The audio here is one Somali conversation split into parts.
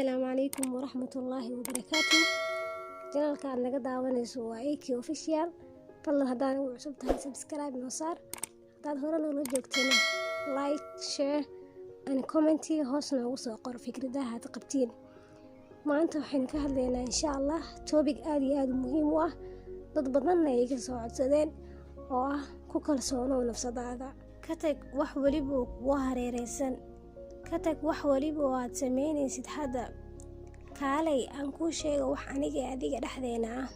السلام عليكم ورحمة الله وبركاته. جنالك أنا قد دعوانيسو وإيكي أوفيشيال. فالله هداني وعصبتها سبسكرايب نوصار هداد هوران ولجوكتنا لايك شير أنا كومنتي هوسنا وصوقر فكردها تقبتين ما أنتو حين كهلينا إن شاء الله توبيك آدي مهم واه dad badanna ay ka soo codsadeen oo ah ku kalsoonow nafsadaada ka tag wax waliba waa hareereysan ka tag wax waliba aad sameynaysid hadda kaalay aan ku sheego wax aniga adiga dhaxdeena ah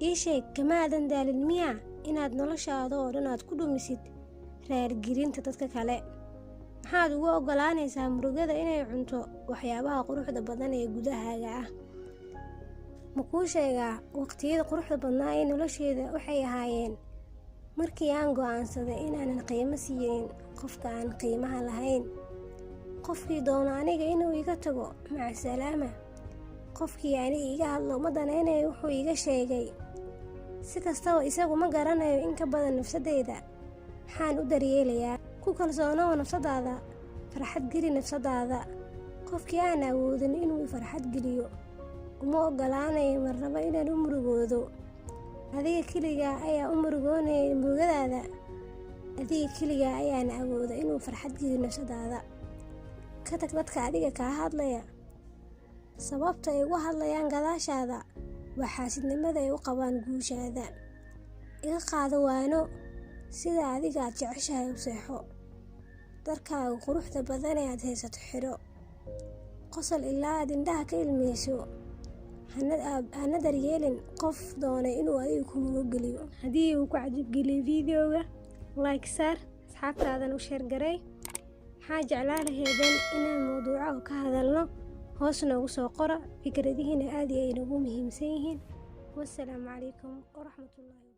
ii sheeg kamaadan daalin miya inaad noloshaada oo dhan aad ku dhumisid raargirinta dadka kale maxaad ugu ogolaanaysaa murugada inay cunto waxyaabaha quruxda badan ee gudahaaga ah ma kuu sheegaa waqtiyada quruxda badnaa ee nolosheeda waxay ahaayeen markii aan go'aansaday inaanan qiimo siinin qofka aan qiimaha lahayn qofkii doono aniga inuu iga tago maca salaama qofkii aniga iga hadlo ma danaynayo wuxuu iga sheegay si kastaba isagu ma garanayo in ka badan nafsadeyda maxaan u daryeelayaa ku kalsoonow nafsadaada farxad geli nafsadaada qofkii aan awoodin inuu farxad geliyo uma ogolaanayo marnaba inaan u murugoodo adiga keliga ayaa u murugoonaya murugadaada adiga keliga ayaana awooda inuu farxad geliyo nafsadaada ka tag dadka adiga kaa hadlaya sababta ay ugu hadlayaan gadaashaada waa xaasidnimada ay u qabaan guushaada iga qaado waano sida adiga aad jeceshahay u seexo darkaaga quruxda badan ee aad haysato xidho qosol ilaa aad indhaha ka ilmeyso hana daryeelin qof doonay inuu adiga ku murugeliyo haddii uu ku cajabgeliyo videoga like saar asxaabtaadan u sheer garay maxaa jeclaan laheedeen inaan mawduuca oo ka hadalno hoos noogu soo qora fikradihiina aad ay nagu muhiimsan yihiin wassalaamu calaykum waraxmatullaahi